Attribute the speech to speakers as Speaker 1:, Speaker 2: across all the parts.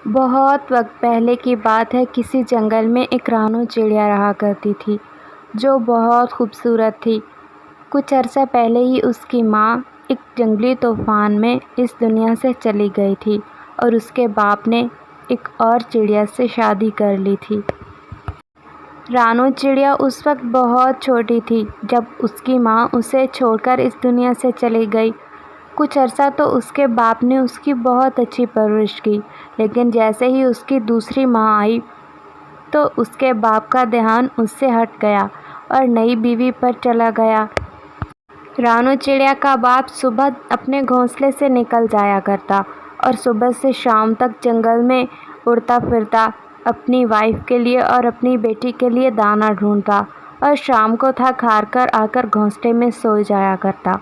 Speaker 1: بہت وقت پہلے کی بات ہے، کسی جنگل میں ایک رانو چڑیا رہا کرتی تھی جو بہت خوبصورت تھی۔ کچھ عرصہ پہلے ہی اس کی ماں ایک جنگلی طوفان میں اس دنیا سے چلی گئی تھی اور اس کے باپ نے ایک اور چڑیا سے شادی کر لی تھی۔ رانو چڑیا اس وقت بہت چھوٹی تھی جب اس کی ماں اسے چھوڑ کر اس دنیا سے چلی گئی۔ کچھ عرصہ تو اس کے باپ نے اس کی بہت اچھی پرورش کی، لیکن جیسے ہی اس کی دوسری ماں آئی تو اس کے باپ کا دھیان اس سے ہٹ گیا اور نئی بیوی پر چلا گیا۔ رانو چڑیا کا باپ صبح اپنے گھونسلے سے نکل جایا کرتا اور صبح سے شام تک جنگل میں اڑتا پھرتا، اپنی وائف کے لیے اور اپنی بیٹی کے لیے دانہ ڈھونڈتا اور شام کو تھک ہار کر آ کر گھونسلے میں سو جایا کرتا۔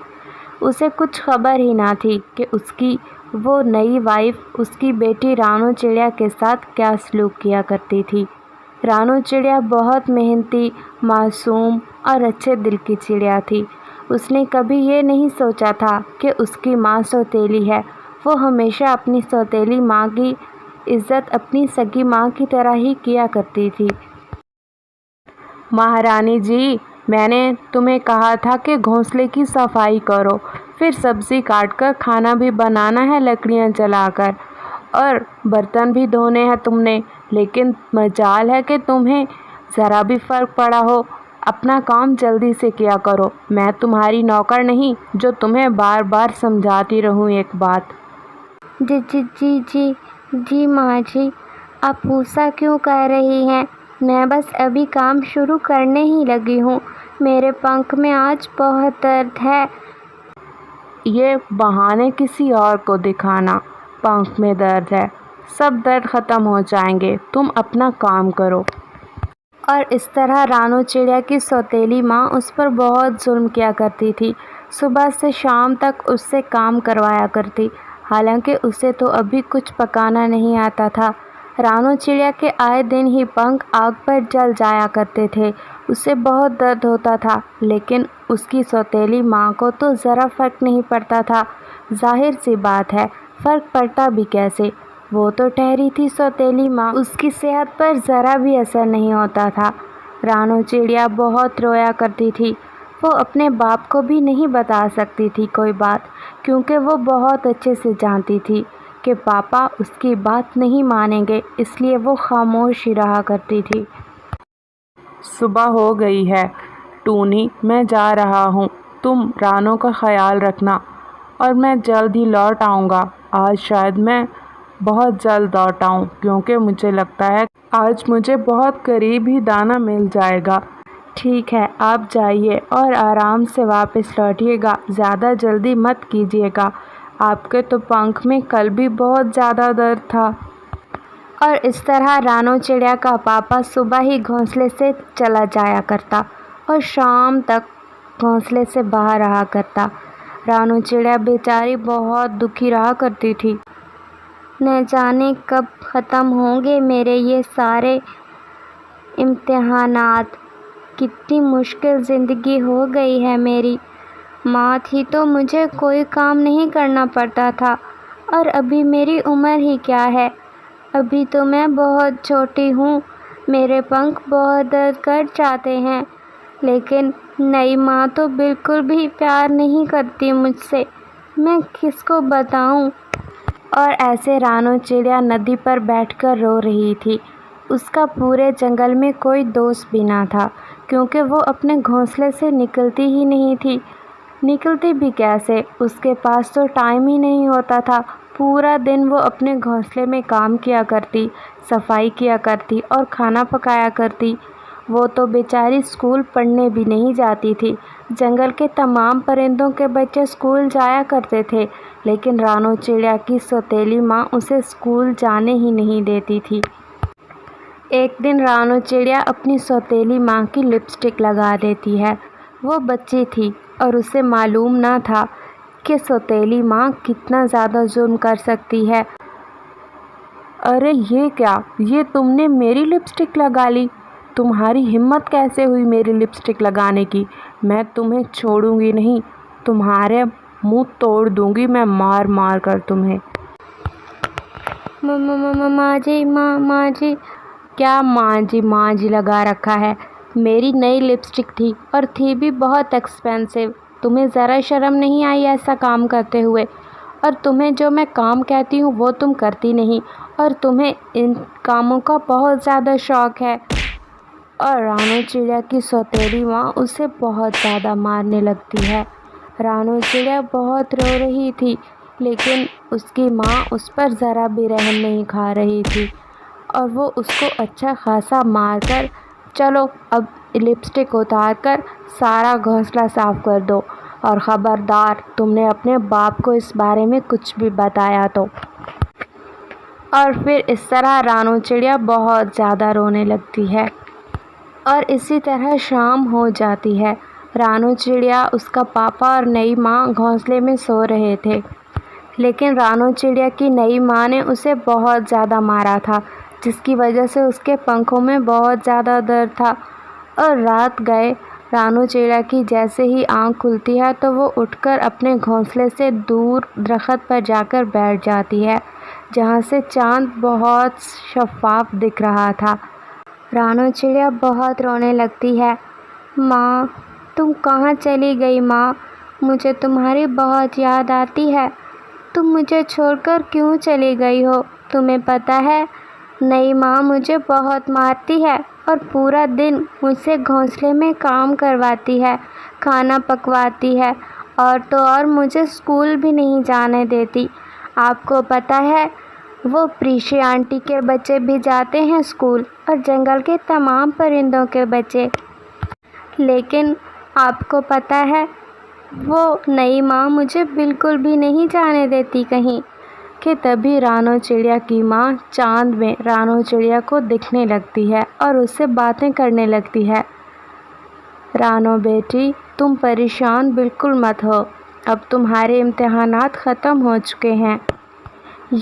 Speaker 1: اسے کچھ خبر ہی نہ تھی کہ اس کی وہ نئی وائف اس کی بیٹی رانو چڑیا کے ساتھ کیا سلوک کیا کرتی تھی۔ رانو چڑیا بہت محنتی، معصوم اور اچھے دل کی چڑیا تھی۔ اس نے کبھی یہ نہیں سوچا تھا کہ اس کی ماں سوتیلی ہے۔ وہ ہمیشہ اپنی سوتیلی ماں کی عزت اپنی سگی ماں کی طرح ہی کیا کرتی تھی۔ مہارانی جی، میں نے تمہیں کہا تھا کہ گھونسلے کی صفائی کرو، پھر سبزی کاٹ کر کھانا بھی بنانا ہے لکڑیاں جلا کر، اور برتن بھی دھونے ہیں تم نے، لیکن مجال ہے کہ تمہیں ذرا بھی فرق پڑا ہو۔ اپنا کام جلدی سے کیا کرو، میں تمہاری نوکر نہیں جو تمہیں بار بار سمجھاتی رہوں ایک بات۔ جی ماں جی، آپ غصہ کیوں کر رہی ہیں؟ میں بس ابھی کام شروع کرنے ہی لگی ہوں۔ میرے پنکھ میں آج بہت درد ہے۔
Speaker 2: یہ بہانے کسی اور کو دکھانا، پنکھ میں درد ہے، سب درد ختم ہو جائیں گے، تم اپنا کام کرو۔
Speaker 1: اور اس طرح رانو چڑیا کی سوتیلی ماں اس پر بہت ظلم کیا کرتی تھی۔ صبح سے شام تک اس سے کام کروایا کرتی، حالانکہ اسے تو ابھی کچھ پکانا نہیں آتا تھا۔ رانو چڑیا کے آئے دن ہی پنکھ آگ پر جل جایا کرتے تھے، اسے بہت درد ہوتا تھا، لیکن اس کی سوتیلی ماں کو تو ذرا فرق نہیں پڑتا تھا۔ ظاہر سی بات ہے، فرق پڑتا بھی کیسے، وہ تو ٹھہری تھی سوتیلی ماں، اس کی صحت پر ذرا بھی اثر نہیں ہوتا تھا۔ رانو چڑیا بہت رویا کرتی تھی۔ وہ اپنے باپ کو بھی نہیں بتا سکتی تھی کوئی بات، کیونکہ وہ بہت اچھے سے جانتی تھی کہ پاپا اس کی بات نہیں مانیں گے، اس لیے وہ خاموش ہی رہا کرتی تھی۔
Speaker 2: صبح ہو گئی ہے ٹونی، میں جا رہا ہوں، تم رانو کا خیال رکھنا، اور میں جلد ہی لوٹ آؤں گا۔ آج شاید میں بہت جلد لوٹ آؤں، کیونکہ مجھے لگتا ہے آج مجھے بہت قریب ہی دانہ مل جائے گا۔
Speaker 1: ٹھیک ہے، آپ جائیے اور آرام سے واپس لوٹیے گا، زیادہ جلدی مت کیجیے گا، آپ کے تو پنکھ میں کل بھی بہت زیادہ درد تھا۔ اور اس طرح رانو چڑیا کا پاپا صبح ہی گھونسلے سے چلا جایا کرتا اور شام تک گھونسلے سے باہر رہا کرتا۔ رانو چڑیا بیچاری بہت دکھی رہا کرتی تھی۔ نہ جانے کب ختم ہوں گے میرے یہ سارے امتحانات، کتنی مشکل زندگی ہو گئی ہے میری۔ ماں تھی تو مجھے کوئی کام نہیں کرنا پڑتا تھا، اور ابھی میری عمر ہی کیا ہے، ابھی تو میں بہت چھوٹی ہوں، میرے پنکھ بہت درد کر جاتے ہیں، لیکن نئی ماں تو بالکل بھی پیار نہیں کرتی مجھ سے، میں کس کو بتاؤں۔ اور ایسے رانو چڑیا ندی پر بیٹھ کر رو رہی تھی۔ اس کا پورے جنگل میں کوئی دوست بھی نہ تھا، کیونکہ وہ اپنے گھونسلے سے نکلتی ہی نہیں تھی۔ نکلتی بھی کیسے، اس کے پاس تو ٹائم ہی نہیں ہوتا تھا۔ پورا دن وہ اپنے گھونسلے میں کام کیا کرتی، صفائی کیا کرتی اور کھانا پکایا کرتی۔ وہ تو بیچاری اسکول پڑھنے بھی نہیں جاتی تھی۔ جنگل کے تمام پرندوں کے بچے اسکول جایا کرتے تھے، لیکن رانو چڑیا کی سوتیلی ماں اسے اسکول جانے ہی نہیں دیتی تھی۔ ایک دن رانو چڑیا اپنی سوتیلی ماں کی لپسٹک لگا دیتی ہے۔ وہ بچی تھی اور اسے معلوم نہ تھا کہ سوتیلی ماں کتنا زیادہ ظلم کر سکتی ہے۔
Speaker 2: ارے یہ کیا، یہ تم نے میری لپسٹک لگا لی، تمہاری ہمت کیسے ہوئی میری لپسٹک لگانے کی؟ میں تمہیں چھوڑوں گی نہیں، تمہارے منہ توڑ دوں گی میں مار مار کر تمہیں۔
Speaker 1: ماں جی ماں جی۔ کیا ماں جی لگا رکھا ہے؟ میری نئی لپسٹک تھی اور تھی بھی بہت ایکسپینسو۔ تمہیں ذرا شرم نہیں آئی ایسا کام کرتے ہوئے؟ اور تمہیں جو میں کام کہتی ہوں وہ تم کرتی نہیں، اور تمہیں ان کاموں کا بہت زیادہ شوق ہے۔ اور رانو چڑیا کی سوتیلی ماں اسے بہت زیادہ مارنے لگتی ہے۔ رانو چڑیا بہت رو رہی تھی، لیکن اس کی ماں اس پر ذرا بھی رحم نہیں کھا رہی تھی، اور وہ اس کو اچھا خاصا مار کر، چلو اب لپسٹک اتار کر سارا گھونسلہ صاف کر دو، اور خبردار تم نے اپنے باپ کو اس بارے میں کچھ بھی بتایا تو۔ اور پھر اس طرح رانو چڑیا بہت زیادہ رونے لگتی ہے، اور اسی طرح شام ہو جاتی ہے۔ رانو چڑیا، اس کا پاپا اور نئی ماں گھونسلے میں سو رہے تھے، لیکن رانو چڑیا کی نئی ماں نے اسے بہت زیادہ مارا تھا، جس کی وجہ سے اس کے پنکھوں میں بہت زیادہ درد تھا۔ اور رات گئے رانو چڑیا کی جیسے ہی آنکھ کھلتی ہے تو وہ اٹھ کر اپنے گھونسلے سے دور درخت پر جا کر بیٹھ جاتی ہے، جہاں سے چاند بہت شفاف دکھ رہا تھا۔ رانو چڑیا بہت رونے لگتی ہے۔ ماں، تم کہاں چلی گئی ماں؟ مجھے تمہاری بہت یاد آتی ہے۔ تم مجھے چھوڑ کر کیوں چلی گئی ہو؟ تمہیں پتہ ہے نئی ماں مجھے بہت مارتی ہے، اور پورا دن مجھ سے گھونسلے میں کام کرواتی ہے، کھانا پکواتی ہے، اور تو اور مجھے اسکول بھی نہیں جانے دیتی۔ آپ کو پتہ ہے وہ پریشی آنٹی کے بچے بھی جاتے ہیں اسکول، اور جنگل کے تمام پرندوں کے بچے، لیکن آپ کو پتہ ہے وہ نئی ماں مجھے بالکل بھی نہیں جانے دیتی کہیں۔ کہ تبھی رانو چڑیا کی ماں چاند میں رانو چڑیا کو دکھنے لگتی ہے اور اس سے باتیں کرنے لگتی ہے۔ رانو بیٹی، تم پریشان بالکل مت ہو، اب تمہارے امتحانات ختم ہو چکے ہیں۔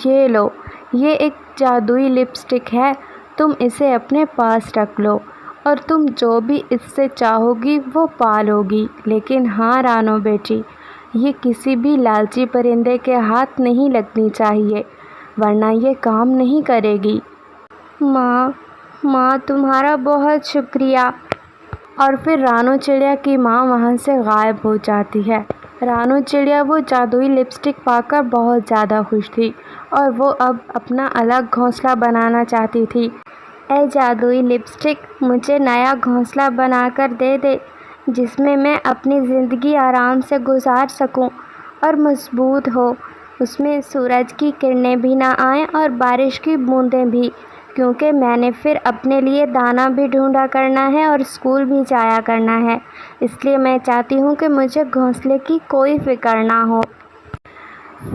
Speaker 1: یہ لو، یہ ایک جادوئی لپسٹک ہے، تم اسے اپنے پاس رکھ لو، اور تم جو بھی اس سے چاہو گی وہ پا لو گی۔ لیکن ہاں رانو بیٹی، یہ کسی بھی لالچی پرندے کے ہاتھ نہیں لگنی چاہیے، ورنہ یہ کام نہیں کرے گی۔ ماں تمہارا بہت شکریہ۔ اور پھر رانو چڑیا کی ماں وہاں سے غائب ہو جاتی ہے۔ رانو چڑیا وہ جادوئی لپسٹک پا کر بہت زیادہ خوش تھی، اور وہ اب اپنا الگ گھونسلہ بنانا چاہتی تھی۔ اے جادوئی لپسٹک، مجھے نیا گھونسلہ بنا کر دے دے، جس میں میں اپنی زندگی آرام سے گزار سکوں، اور مضبوط ہو، اس میں سورج کی کرنیں بھی نہ آئیں اور بارش کی بوندیں بھی، کیونکہ میں نے پھر اپنے لیے دانہ بھی ڈھونڈا کرنا ہے اور اسکول بھی جایا کرنا ہے، اس لیے میں چاہتی ہوں کہ مجھے گھونسلے کی کوئی فکر نہ ہو۔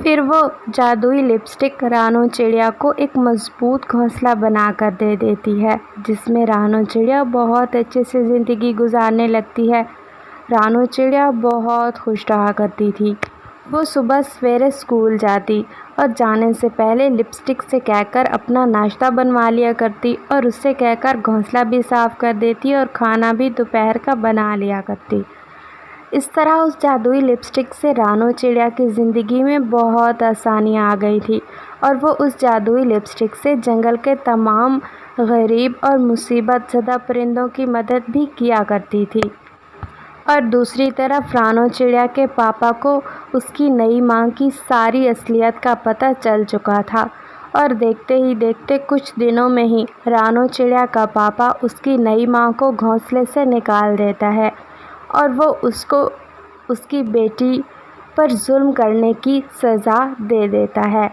Speaker 1: پھر وہ جادوئی لپسٹک رانو چڑیا کو ایک مضبوط گھونسلہ بنا کر دے دیتی ہے، جس میں رانو چڑیا بہت اچھے سے زندگی گزارنے لگتی ہے۔ رانو چڑیا بہت خوش رہا کرتی تھی۔ وہ صبح سویرے اسکول جاتی، اور جانے سے پہلے لپسٹک سے کہہ کر اپنا ناشتہ بنوا لیا کرتی، اور اس سے کہہ کر گھونسلہ بھی صاف کر دیتی، اور کھانا بھی دوپہر کا بنا لیا کرتی۔ اس طرح اس جادوئی لپسٹک سے رانو چڑیا کی زندگی میں بہت آسانیاں آ گئی تھی، اور وہ اس جادوئی لپسٹک سے جنگل کے تمام غریب اور مصیبت زدہ پرندوں کی مدد بھی کیا کرتی تھی۔ اور دوسری طرف رانو چڑیا کے پاپا کو اس کی نئی ماں کی ساری اصلیت کا پتہ چل چکا تھا، اور دیکھتے ہی دیکھتے کچھ دنوں میں ہی رانو چڑیا کا پاپا اس کی نئی ماں کو گھونسلے سے نکال دیتا ہے، اور وہ اس کو اس کی بیٹی پر ظلم کرنے کی سزا دے دیتا ہے۔